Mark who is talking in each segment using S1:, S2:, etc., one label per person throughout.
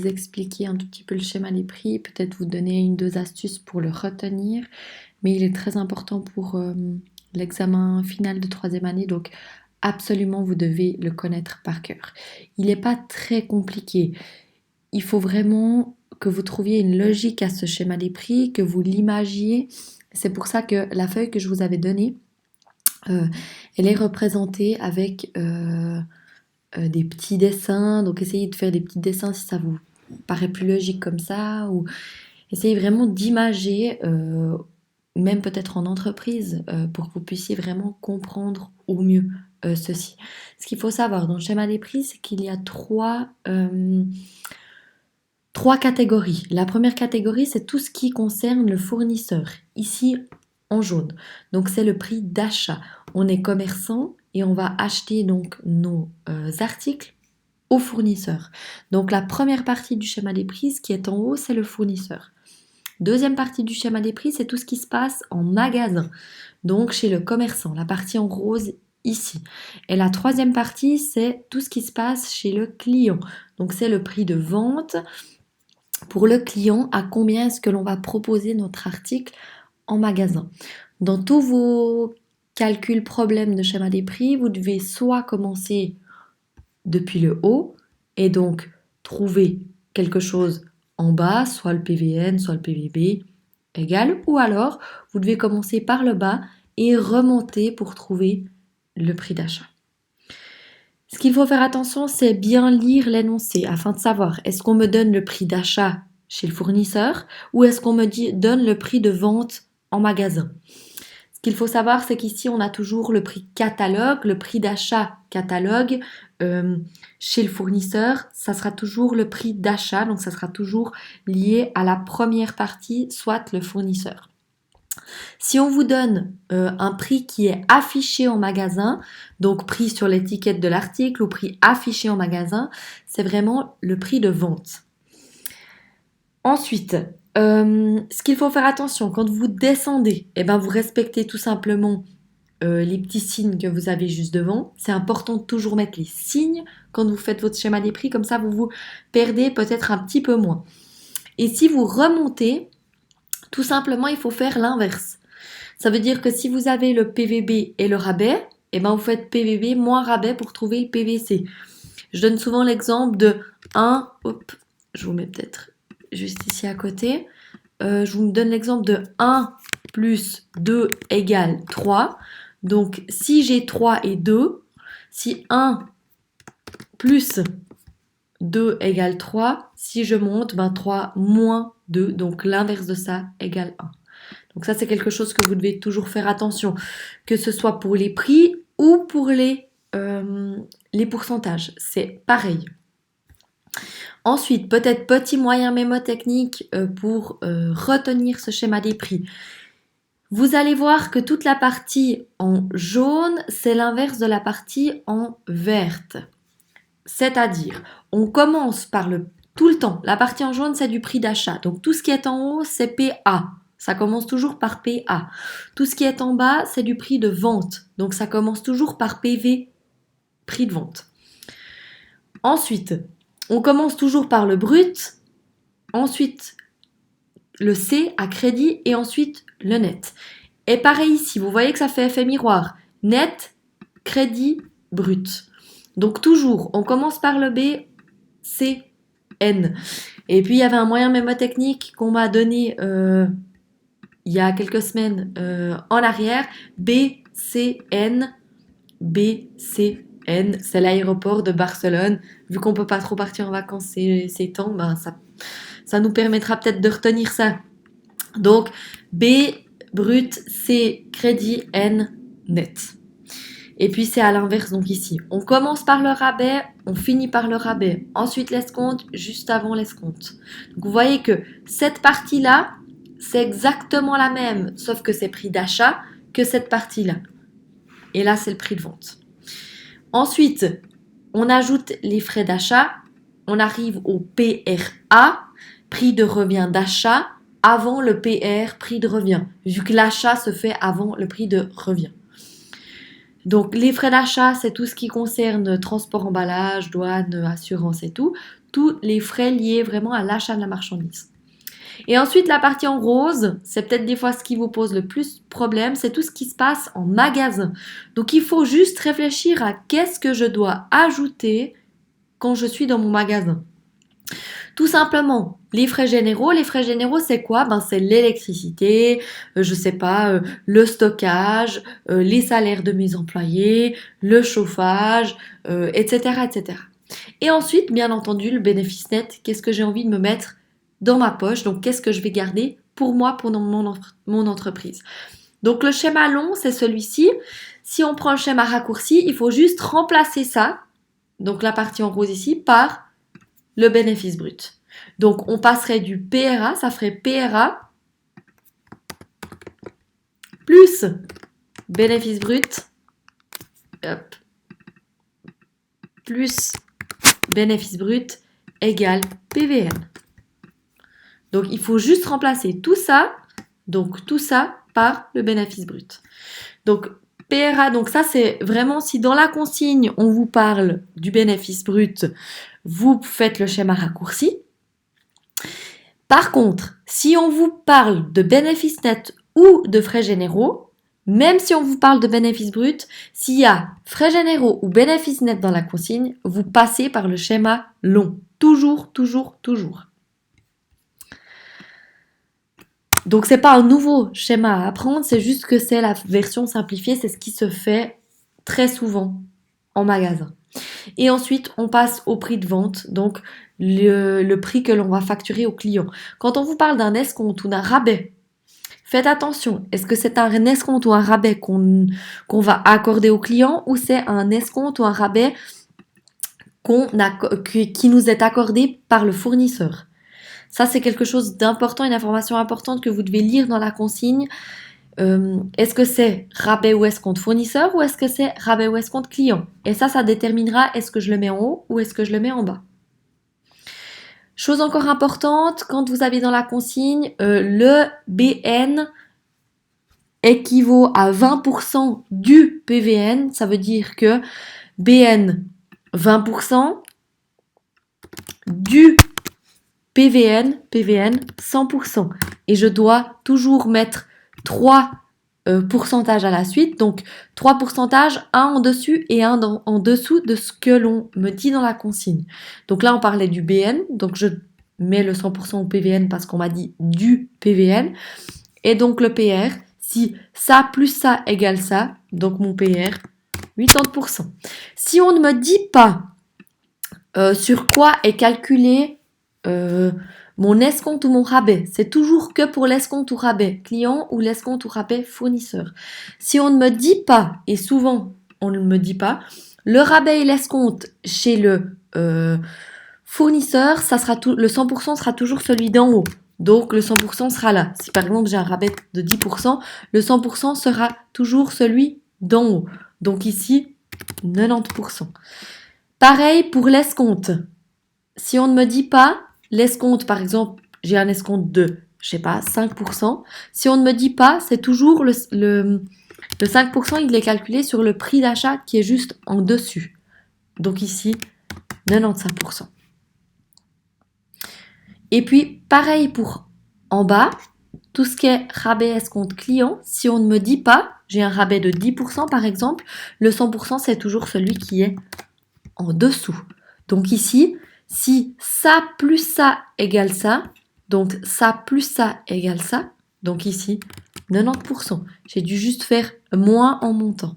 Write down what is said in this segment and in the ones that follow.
S1: vous expliquer un tout petit peu le schéma des prix, peut-être vous donner une, deux astuces pour le retenir, mais il est très important pour l'examen final de troisième année, donc absolument vous devez le connaître par cœur. Il n'est pas très compliqué, il faut vraiment que vous trouviez une logique à ce schéma des prix, que vous l'imagiez. C'est pour ça que la feuille que je vous avais donnée, elle est représentée avec des petits dessins, donc essayez de faire des petits dessins si ça vous paraît plus logique comme ça, ou essayez vraiment d'imager, même peut-être en entreprise, pour que vous puissiez vraiment comprendre au mieux ceci. Ce qu'il faut savoir dans le schéma des prix, c'est qu'il y a trois catégories. La première catégorie, c'est tout ce qui concerne le fournisseur, ici en jaune. Donc c'est le prix d'achat. On est commerçant et on va acheter donc nos articles au fournisseur. Donc la première partie du schéma des prix, ce qui est en haut, c'est le fournisseur. Deuxième partie du schéma des prix, c'est tout ce qui se passe en magasin, donc chez le commerçant, la partie en rose ici. Et la troisième partie, c'est tout ce qui se passe chez le client. Donc c'est le prix de vente pour le client, à combien est-ce que l'on va proposer notre article en magasin. Dans tous vos calculs problèmes de schéma des prix, vous devez soit commencer depuis le haut et donc trouver quelque chose en bas, soit le PVN, soit le PVB égal, ou alors vous devez commencer par le bas et remonter pour trouver le prix d'achat. Ce qu'il faut faire attention, c'est bien lire l'énoncé afin de savoir est-ce qu'on me donne le prix d'achat chez le fournisseur ou est-ce qu'on me donne le prix de vente en magasin. Ce qu'il faut savoir, c'est qu'ici, on a toujours le prix catalogue, le prix d'achat catalogue. Chez le fournisseur, ça sera toujours le prix d'achat, donc ça sera toujours lié à la première partie, soit le fournisseur. Si on vous donne un prix qui est affiché en magasin, donc prix sur l'étiquette de l'article ou prix affiché en magasin, c'est vraiment le prix de vente. Ensuite, ce qu'il faut faire attention, quand vous descendez, vous respectez tout simplement les petits signes que vous avez juste devant. C'est important de toujours mettre les signes quand vous faites votre schéma des prix, comme ça vous vous perdez peut-être un petit peu moins. Et si vous remontez, tout simplement il faut faire l'inverse. Ça veut dire que si vous avez le PVB et le rabais, vous faites PVB moins rabais pour trouver le PVC. Je donne souvent l'exemple de 1, je vous mets peut-être juste ici à côté. Je vous donne l'exemple de 1 plus 2 égale 3. Donc, si j'ai 3 et 2, si 1 plus 2 égale 3, si je monte, 3 moins 2, donc l'inverse de ça égale 1. Donc ça, c'est quelque chose que vous devez toujours faire attention, que ce soit pour les prix ou pour les pourcentages. C'est pareil. Ensuite, peut-être petit moyen mémotechnique pour retenir ce schéma des prix. Vous allez voir que toute la partie en jaune, c'est l'inverse de la partie en verte. C'est-à-dire, on commence par tout le temps. La partie en jaune, c'est du prix d'achat. Donc tout ce qui est en haut, c'est PA. Ça commence toujours par PA. Tout ce qui est en bas, c'est du prix de vente. Donc ça commence toujours par PV, prix de vente. Ensuite, on commence toujours par le brut. Ensuite, le C à crédit et ensuite le net. Et pareil ici, vous voyez que ça fait effet miroir. Net, crédit, brut. Donc toujours, on commence par le B, C, N. Et puis il y avait un moyen mémotechnique qu'on m'a donné il y a quelques semaines en arrière. B, C, N, B, C, N. C'est l'aéroport de Barcelone. Vu qu'on peut pas trop partir en vacances ces temps, ça nous permettra peut-être de retenir ça. Donc, B, brut, C, crédit, N, net. Et puis, c'est à l'inverse, donc ici. On commence par le rabais, on finit par le rabais. Ensuite, l'escompte, juste avant l'escompte. Donc, vous voyez que cette partie-là, c'est exactement la même, sauf que c'est prix d'achat que cette partie-là. Et là, c'est le prix de vente. Ensuite, on ajoute les frais d'achat. On arrive au PRA, prix de revient d'achat, avant le PR, prix de revient, vu que l'achat se fait avant le prix de revient. Donc les frais d'achat, c'est tout ce qui concerne transport, emballage, douane, assurance et tout. tous les frais liés vraiment à l'achat de la marchandise. Et ensuite, la partie en rose, c'est peut-être des fois ce qui vous pose le plus problème, c'est tout ce qui se passe en magasin. Donc, il faut juste réfléchir à qu'est-ce que je dois ajouter quand je suis dans mon magasin. Tout simplement, les frais généraux, c'est quoi? C'est l'électricité, je sais pas, le stockage, les salaires de mes employés, le chauffage, etc., etc. Et ensuite, bien entendu, le bénéfice net, qu'est-ce que j'ai envie de me mettre dans ma poche? Donc, qu'est-ce que je vais garder pour moi, pour mon entreprise? Donc, le schéma long, c'est celui-ci. Si on prend le schéma raccourci, il faut juste remplacer ça, donc la partie en rose ici, par le bénéfice brut. Donc, on passerait du PRA, ça ferait PRA plus bénéfice brut, hop, plus bénéfice brut égale PVN. Donc, il faut juste remplacer tout ça, par le bénéfice brut. Donc, PRA, donc ça c'est vraiment si dans la consigne on vous parle du bénéfice brut, vous faites le schéma raccourci. Par contre, si on vous parle de bénéfice net ou de frais généraux, même si on vous parle de bénéfice brut, s'il y a frais généraux ou bénéfice net dans la consigne, vous passez par le schéma long. Toujours, toujours, toujours. Donc, c'est pas un nouveau schéma à apprendre, c'est juste que c'est la version simplifiée, c'est ce qui se fait très souvent en magasin. Et ensuite, on passe au prix de vente, donc le prix que l'on va facturer au client. Quand on vous parle d'un escompte ou d'un rabais, faites attention, est-ce que c'est un escompte ou un rabais qu'on va accorder au client ou c'est un escompte ou un rabais qui nous est accordé par le fournisseur? Ça, c'est quelque chose d'important, une information importante que vous devez lire dans la consigne. Est-ce que c'est rabais ou escompte fournisseur ou est-ce que c'est rabais ou escompte client? Et ça déterminera est-ce que je le mets en haut ou est-ce que je le mets en bas. Chose encore importante, quand vous avez dans la consigne, le BN équivaut à 20% du PVN. Ça veut dire que BN 20% du PVN 100%. Et je dois toujours mettre 3 pourcentages à la suite. Donc 3 pourcentages, un en dessus et un en dessous de ce que l'on me dit dans la consigne. Donc là, on parlait du BN. Donc je mets le 100% au PVN parce qu'on m'a dit du PVN. Et donc le PR, si ça plus ça égale ça, donc mon PR, 80%. Si on ne me dit pas sur quoi est calculé mon escompte ou mon rabais, c'est toujours que pour l'escompte ou rabais client ou l'escompte ou rabais fournisseur. Si on ne me dit pas, et souvent on ne me dit pas, le rabais et l'escompte chez le fournisseur, le 100% sera toujours celui d'en haut. Donc le 100% sera là. Si par exemple j'ai un rabais de 10%, le 100% sera toujours celui d'en haut. Donc ici, 90%. Pareil pour l'escompte. Si on ne me dit pas, l'escompte, par exemple, j'ai un escompte de, 5%. Si on ne me dit pas, c'est toujours le 5%, il est calculé sur le prix d'achat qui est juste en dessus. Donc ici, 95%. Et puis, pareil pour en bas, tout ce qui est rabais escompte client, si on ne me dit pas, j'ai un rabais de 10% par exemple, le 100% c'est toujours celui qui est en dessous. Donc ici, si ça plus ça égale ça, donc ça plus ça égale ça, donc ici, 90%. J'ai dû juste faire moins en montant.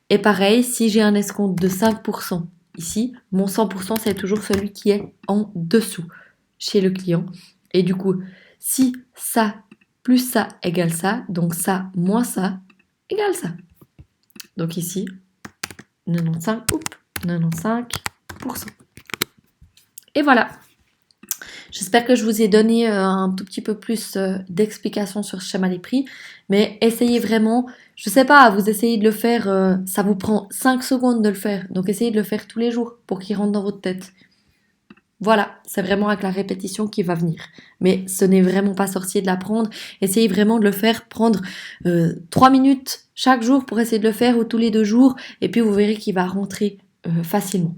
S1: Et pareil, si j'ai un escompte de 5% ici, mon 100% c'est toujours celui qui est en dessous chez le client. Et du coup, si ça plus ça égale ça, donc ça moins ça égale ça. Donc ici, 95%. Et voilà. J'espère que je vous ai donné un tout petit peu plus d'explications sur ce schéma des prix. Mais essayez vraiment, je sais pas, vous essayez de le faire, ça vous prend 5 secondes de le faire. Donc essayez de le faire tous les jours pour qu'il rentre dans votre tête. Voilà, c'est vraiment avec la répétition qui va venir. Mais ce n'est vraiment pas sorcier de l'apprendre. Essayez vraiment de le faire, prendre 3 minutes chaque jour pour essayer de le faire ou tous les 2 jours. Et puis vous verrez qu'il va rentrer facilement.